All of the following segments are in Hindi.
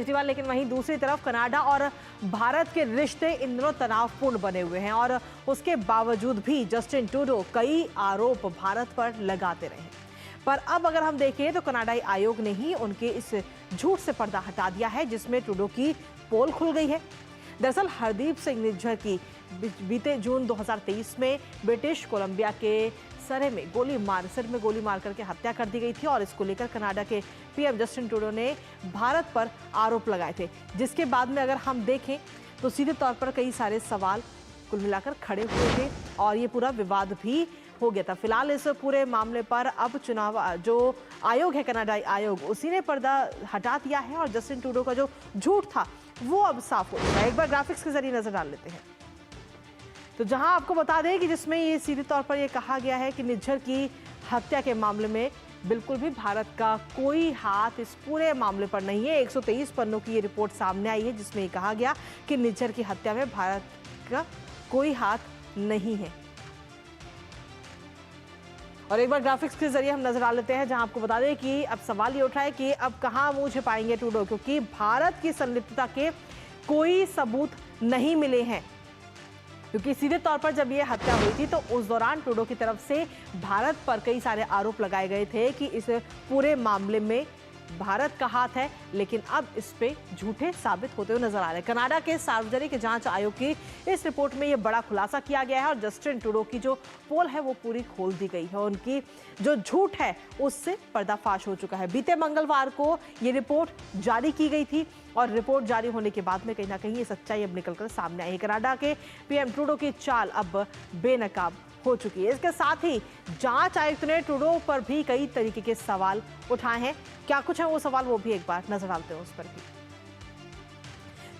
केजरीवाल। लेकिन वहीं दूसरी तरफ कनाडा और भारत के रिश्ते इन दिनों तनावपूर्ण बने हुए हैं और उसके बावजूद भी जस्टिन ट्रूडो कई आरोप भारत पर लगाते रहे। पर अब अगर हम देखें तो कनाडाई आयोग ने ही उनके इस झूठ से पर्दा हटा दिया है, जिसमें ट्रूडो की पोल खुल गई है। दरअसल हरदीप सिंह निज्जर की बीते जून 2023 में ब्रिटिश कोलंबिया के सिर में गोली मार करके हत्या कर दी गई थी और इसको लेकर कनाडा के पीएम जस्टिन ट्रूडो ने भारत पर आरोप लगाए थे, जिसके बाद में अगर हम देखें तो सीधे तौर पर कई सारे सवाल कुल मिलाकर खड़े हुए थे और ये पूरा विवाद भी हो गया था। फिलहाल इस पूरे मामले पर अब चुनाव जो आयोग है, कनाडाई आयोग, उसी ने पर्दा हटा दिया है और जस्टिन ट्रूडो का जो झूठ था वो अब साफ हो चुका है। एक बार ग्राफिक्स के जरिए नजर डाल लेते हैं तो जहां आपको बता दें कि जिसमें ये सीधे तौर पर ये कहा गया है कि निज्जर की हत्या के मामले में बिल्कुल भी भारत का कोई हाथ इस पूरे मामले पर नहीं है। 123 पन्नों की ये रिपोर्ट सामने आई है जिसमें ये कहा गया कि निज्जर की हत्या में भारत का कोई हाथ नहीं है। और एक बार ग्राफिक्स के जरिए हम नजर आ लेते हैं जहां आपको बता दें कि अब सवाल ये उठा है कि अब कहां मुंह छिपाएंगे ट्रूडो, क्योंकि भारत की संलिप्तता के कोई सबूत नहीं मिले हैं। क्योंकि सीधे तौर पर जब ये हत्या हुई थी तो उस दौरान ट्रूडो की तरफ से भारत पर कई सारे आरोप लगाए गए थे कि इस पूरे मामले में भारत का हाथ है, लेकिन अब इस पे झूठे साबित होते हुए नजर आ रहे हैं। कनाडा के सार्वजनिक जांच आयोग की इस रिपोर्ट में ये बड़ा खुलासा किया गया है और जस्टिन ट्रूडो की जो पोल है वो पूरी खोल दी गई है। उनकी जो झूठ है उससे पर्दाफाश हो चुका है। बीते मंगलवार को ये रिपोर्ट जारी की गई थी और रिपोर्ट जारी होने के बाद में कहीं ना कहीं ये सच्चाई अब निकलकर सामने आई है। कनाडा के पीएम ट्रूडो की चाल अब बेनकाब हो चुकी है। इसके साथ ही जांच आयुक्त ने ट्रूडो पर भी कई तरीके के सवाल उठाए हैं। क्या कुछ है वो सवाल, वो भी एक बार नजर डालते हैं उस पर भी।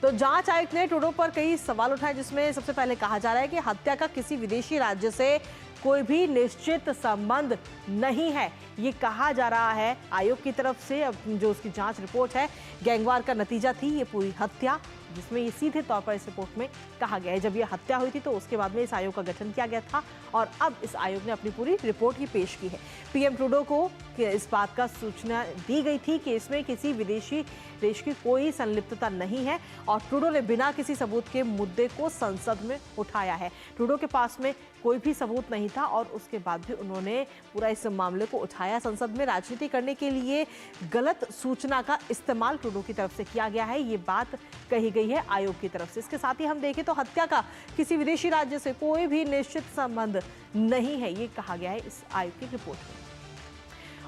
तो जांच आयुक्त ने ट्रूडो पर कई सवाल उठाए, जिसमें सबसे पहले कहा जा रहा है कि हत्या का किसी विदेशी राज्य से कोई भी निश्चित संबंध नहीं है। ये कहा जा रहा है आयोग की तरफ से। अब जो उसकी जांच रिपोर्ट है, गैंगवार का नतीजा थी ये पूरी हत्या, जिसमें ये सीधे तौर पर इस रिपोर्ट में कहा गया है। जब ये हत्या हुई थी तो उसके बाद में इस आयोग का गठन किया गया था और अब इस आयोग ने अपनी पूरी रिपोर्ट ही पेश की है। पीएम ट्रूडो को इस बात का सूचना दी गई थी कि इसमें किसी विदेशी देश की कोई संलिप्तता नहीं है और ट्रूडो ने बिना किसी सबूत के मुद्दे को संसद में उठाया है। ट्रूडो के पास में कोई भी सबूत नहीं था और उसके बाद भी उन्होंने पूरा इस मामले को उठाया। संसद में राजनीति करने के लिए गलत सूचना का इस्तेमाल ट्रूडो की तरफ से किया गया है, ये बात कही गई है आयोग की तरफ से। इसके साथ ही हम देखें तो हत्या का किसी विदेशी राज्य से कोई भी निश्चित संबंध नहीं है, ये कहा गया है इस आयोग की रिपोर्ट में।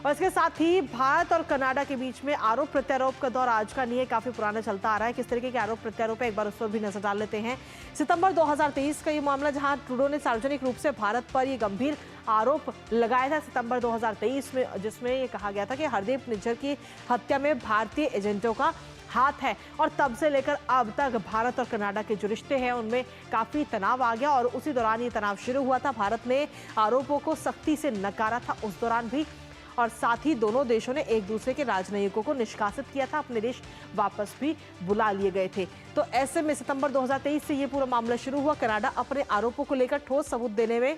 और इसके साथ ही भारत और कनाडा के बीच में आरोप प्रत्यारोप का दौर आज का नहीं है, काफी पुराना चलता आ रहा है। किस तरीके के आरोप प्रत्यारोप है, एक बार उस पर भी नजर डाल लेते हैं। सितंबर 2023 का ये मामला, जहां ट्रूडो ने सार्वजनिक रूप से भारत पर ये गंभीर आरोप लगाया था सितंबर 2023 में, जिसमें ये कहा गया था कि हरदीप निज्जर की हत्या में भारतीय एजेंटों का हाथ है। और तब से लेकर अब तक भारत और कनाडा के जो रिश्ते हैं उनमें काफी तनाव आ गया और उसी दौरान ये तनाव शुरू हुआ था। भारत ने आरोपों को सख्ती से नकारा था उस दौरान भी, और साथ ही दोनों देशों ने एक दूसरे के राजनयिकों को निष्कासित किया था, अपने देश वापस भी बुला लिए गए थे। तो ऐसे में सितंबर 2023 से ये पूरा मामला शुरू हुआ। कनाडा अपने आरोपों को लेकर ठोस सबूत देने में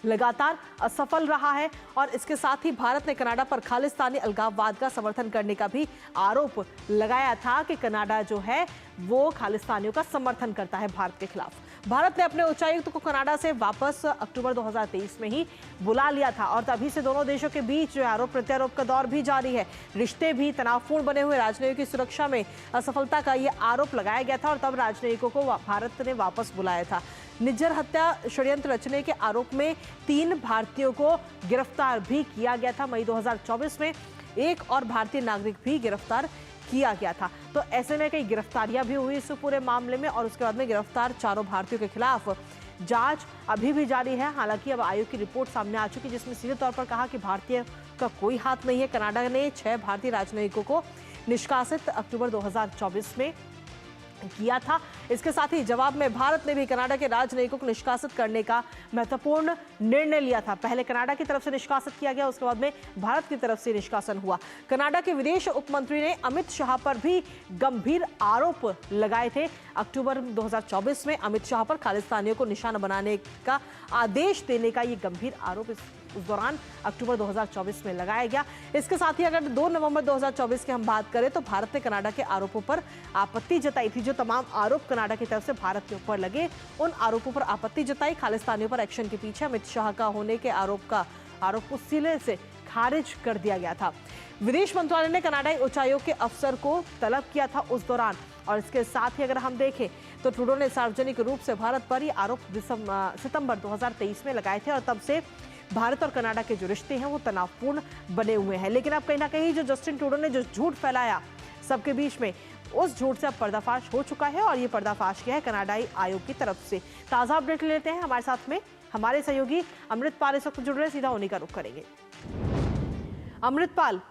लगातार असफल रहा है और इसके साथ ही भारत ने कनाडा पर खालिस्तानी अलगाववाद का समर्थन करने का भी आरोप लगाया था कि कनाडा जो है वो खालिस्तानियों का समर्थन करता है भारत के खिलाफ। भारत ने अपने उच्चायुक्त को कनाडा से वापस अक्टूबर 2023 में ही बुला लिया था और तभी से दोनों देशों के बीच जो आरोप प्रत्यारोप का दौर भी जारी है। रिश्ते भी तनावपूर्ण बने हुए, राजनयिकों की सुरक्षा में असफलता का ये आरोप लगाया गया था और तब राजनयिकों को भारत ने वापस बुलाया था। निज्जर हत्या षड्यंत्र रचने के आरोप में 3 भारतीयों को गिरफ्तार भी किया गया था। मई 2024 में एक और भारतीय नागरिक भी गिरफ्तार किया गया था। तो ऐसे में कई गिरफ्तारियां भी हुई इस पूरे मामले में और उसके बाद में गिरफ्तार 4 भारतीयों के खिलाफ जांच अभी भी जारी है। हालांकि अब आयोग की रिपोर्ट सामने आ चुकी है जिसमें सीधे तौर पर कहा कि भारतीय का कोई हाथ नहीं है। कनाडा ने 6 भारतीय राजनयिकों को निष्कासित अक्टूबर 2024 में किया था। इसके साथ ही जवाब में भारत ने भी कनाडा के राजनयिकों को निष्कासित करने का महत्वपूर्ण निर्णय लिया था। पहले कनाडा की तरफ से निष्कासित किया गया, उसके बाद में भारत की तरफ से निष्कासन हुआ। कनाडा के विदेश उपमंत्री ने अमित शाह पर भी गंभीर आरोप लगाए थे। अक्टूबर 2024 में अमित शाह पर खालिस्तानियों को निशाना बनाने का आदेश देने का ये गंभीर आरोप उस दौरान अक्टूबर 2024 में लगाया गया। इसके साथ ही अगर 2 नवंबर 2024 की हम बात करें तो भारत ने कनाडा के आरोपों पर आपत्ति जताई थी। जो तमाम आरोप कनाडा की तरफ से भारत के ऊपर लगे, उन आरोपों पर आपत्ति जताई। खालिस्तानियों पर एक्शन के पीछे अमित शाह का होने के आरोप को सिरे से खारिज कर दिया गया था। विदेश मंत्रालय ने कनाडाई उच्चायोग के अफसर को तलब किया था उस दौरान। और इसके साथ ही अगर हम देखें तो ट्रूडो ने सार्वजनिक रूप से भारत पर ये आरोप सितंबर 2023 में लगाए थे और तब से भारत और कनाडा के जो रिश्ते हैं वो तनावपूर्ण बने हुए हैं। लेकिन अब कहीं ना कहीं जो जस्टिन ट्रूडो ने जो झूठ फैलाया सबके बीच में, उस झूठ से अब पर्दाफाश हो चुका है और ये पर्दाफाश किया है कनाडाई आयोग की तरफ से। ताजा अपडेट लेते हैं हमारे साथ में हमारे सहयोगी अमृतपाल इस वक्त जुड़ रहे हैं, सीधा उन्हीं का रुख करेंगे। अमृतपाल,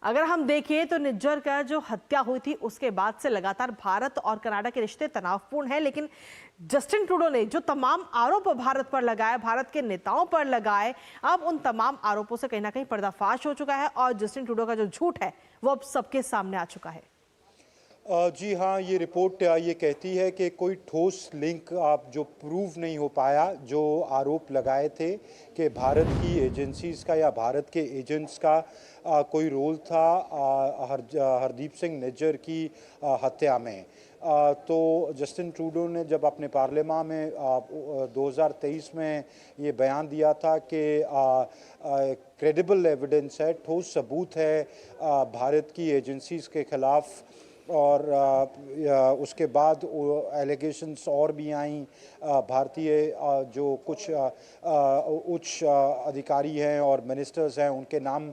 अगर हम देखें तो निज्जर का जो हत्या हुई थी उसके बाद से लगातार भारत और कनाडा के रिश्ते तनावपूर्ण हैं, लेकिन जस्टिन ट्रूडो ने जो तमाम आरोप भारत पर लगाए, भारत के नेताओं पर लगाए, अब उन तमाम आरोपों से कहीं ना कहीं पर्दाफाश हो चुका है और जस्टिन ट्रूडो का जो झूठ है वो अब सबके सामने आ चुका है। जी हाँ, ये रिपोर्ट ये कहती है कि कोई ठोस लिंक आप जो प्रूव नहीं हो पाया, जो आरोप लगाए थे कि भारत की एजेंसीज का या भारत के एजेंट्स का कोई रोल था हरदीप सिंह निज्जर की हत्या में। तो जस्टिन ट्रूडो ने जब अपने पार्लियामेंट में 2023 में ये बयान दिया था कि क्रेडिबल एविडेंस है, ठोस सबूत है भारत की एजेंसीज के खिलाफ, और उसके बाद एलिगेशंस और भी आई। भारतीय जो कुछ उच्च अधिकारी हैं और मिनिस्टर्स हैं उनके नाम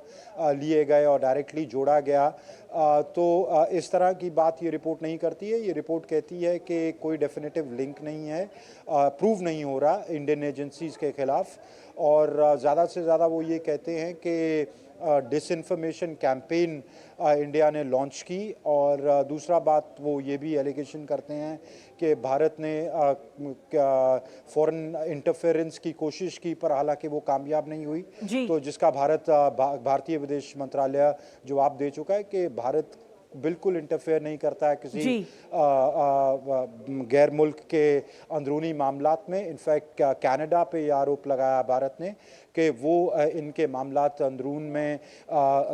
लिए गए और डायरेक्टली जोड़ा गया। तो इस तरह की बात ये रिपोर्ट नहीं करती है। ये रिपोर्ट कहती है कि कोई डेफिनेटिव लिंक नहीं है, प्रूव नहीं हो रहा इंडियन एजेंसीज़ के ख़िलाफ़। और ज़्यादा से ज़्यादा वो ये कहते हैं कि डिसइंफॉर्मेशन कैंपेन इंडिया ने लॉन्च की। और दूसरा बात वो ये भी एलिगेशन करते हैं कि भारत ने फॉरेन इंटरफेरेंस की कोशिश की पर हालांकि वो कामयाब नहीं हुई। तो जिसका भारतीय विदेश मंत्रालय जवाब दे चुका है कि भारत बिल्कुल इंटरफेयर नहीं करता है किसी गैर मुल्क के अंदरूनी मामलात में। इनफैक्ट कनाडा पे ये आरोप लगाया भारत ने कि वो इनके मामलात अंदरून में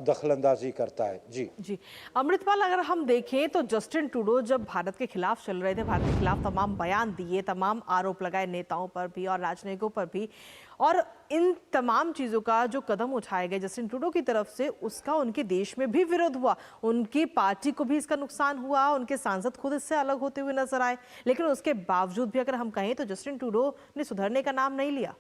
दखलंदाजी करता है। जी अमृतपाल, अगर हम देखें तो जस्टिन ट्रूडो जब भारत के खिलाफ चल रहे थे, भारत के खिलाफ तमाम बयान दिए, तमाम आरोप लगाए नेताओं पर भी और राजनयिकों पर भी, और इन तमाम चीज़ों का जो कदम उठाए गए जस्टिन ट्रूडो की तरफ से, उसका उनके देश में भी विरोध हुआ, उनकी पार्टी को भी इसका नुकसान हुआ, उनके सांसद खुद इससे अलग होते हुए नजर आए। लेकिन उसके बावजूद भी अगर हम कहें तो जस्टिन ट्रूडो ने सुधरने का नाम नहीं लिया।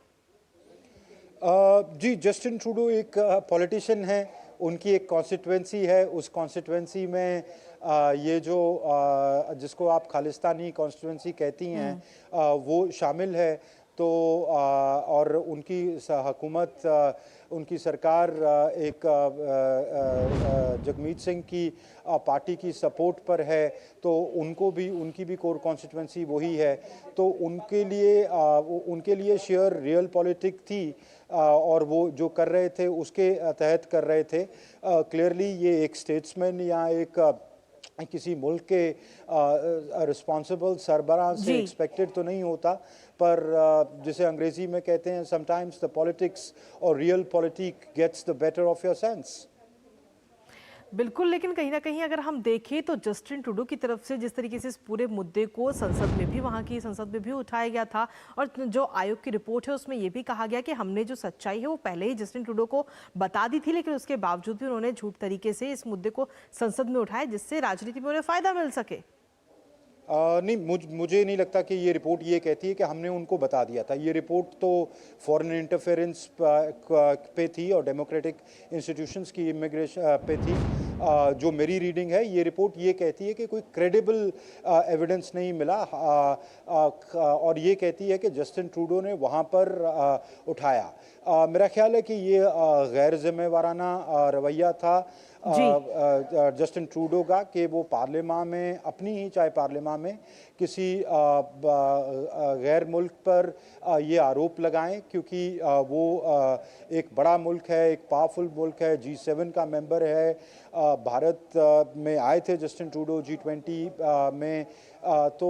जी, जस्टिन ट्रूडो एक पॉलिटिशियन है, उनकी एक कॉन्स्टिट्यूएंसी है। उस कॉन्स्टिट्यूएंसी में ये जो जिसको आप खालिस्तानी कॉन्स्टिट्यूएंसी कहती हैं वो शामिल है। तो और उनकी हुकूमत, उनकी सरकार एक जगमीत सिंह की पार्टी की सपोर्ट पर है, तो उनकी भी कोर कॉन्स्टिट्यूएंसी वही है। तो उनके लिए शेयर रियल पॉलिटिक थी और वो जो कर रहे थे उसके तहत कर रहे थे। क्लियरली ये एक स्टेट्समैन या एक किसी मुल्क के रिस्पॉन्सिबल सरबराह से एक्सपेक्टेड तो नहीं होता, पर जिसे अंग्रेजी में कहते हैं समटाइम्स द पॉलिटिक्स और realpolitik gets the better of your sense. बिल्कुल, लेकिन कहीं ना कहीं अगर हम देखें तो जस्टिन ट्रूडो की तरफ से जिस तरीके से इस पूरे मुद्दे को संसद में भी, वहाँ की संसद में भी उठाया गया था, और जो आयोग की रिपोर्ट है उसमें ये भी कहा गया कि हमने जो सच्चाई है वो पहले ही जस्टिन ट्रूडो को बता दी थी, लेकिन उसके बावजूद भी उन्होंने झूठ तरीके से इस मुद्दे को संसद में उठाया जिससे राजनीति में उन्हें फायदा मिल सके। नहीं, मुझे नहीं लगता कि ये रिपोर्ट ये कहती है कि हमने उनको बता दिया था। ये रिपोर्ट तो फॉरेन इंटरफेरेंस पे थी और डेमोक्रेटिक इंस्टीट्यूशंस की इमिग्रेशन पे थी। जो मेरी रीडिंग है, ये रिपोर्ट ये कहती है कि कोई क्रेडिबल एविडेंस नहीं मिला, और ये कहती है कि जस्टिन ट्रूडो ने वहाँ पर उठाया। मेरा ख्याल है कि ये गैर जिम्मेवाराना रवैया था जस्टिन ट्रूडो का कि वो पार्लियामेंट में अपनी ही चाहे पार्लियामेंट में किसी गैर मुल्क पर ये आरोप लगाएं, क्योंकि वो एक बड़ा मुल्क है, एक पावरफुल मुल्क है, G7 का मेंबर है, भारत में आए थे जस्टिन ट्रूडो G20 में, तो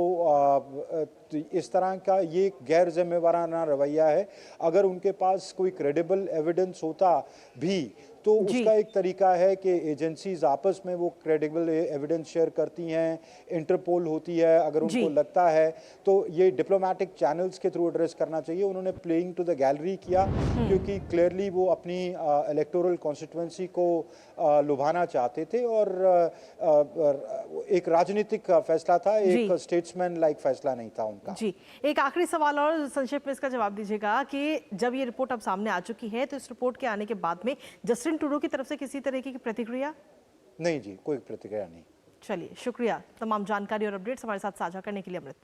इस तरह का ये गैर जिम्मेवाराना रवैया है। अगर उनके पास कोई क्रेडिबल एविडेंस होता भी तो उसका एक तरीका है कि एजेंसीज आपस में वो क्रेडिबल एविडेंस शेयर करती हैं, इंटरपोल होती है, अगर उनको लगता है तो ये डिप्लोमेटिक चैनल्स के थ्रू एड्रेस करना चाहिए। उन्होंने प्लेइंग टू द गैलरी किया क्योंकि क्लियरली वो अपनी इलेक्टोरल कॉन्स्टिट्यूएंसी को लुभाना चाहते थे और एक राजनीतिक फैसला था, एक स्टेट्समैन लाइक फैसला नहीं था उनका। जी, एक आखिरी सवाल और संक्षेप में इसका जवाब दीजिएगा कि जब ये रिपोर्ट अब सामने आ चुकी है तो इस रिपोर्ट के आने के बाद में जस्टिन ट्रूडो की तरफ से किसी तरीके की प्रतिक्रिया? नहीं जी, कोई प्रतिक्रिया नहीं। चलिए, शुक्रिया तमाम जानकारी और अपडेट्स हमारे साथ साझा करने के लिए अमृतपाल।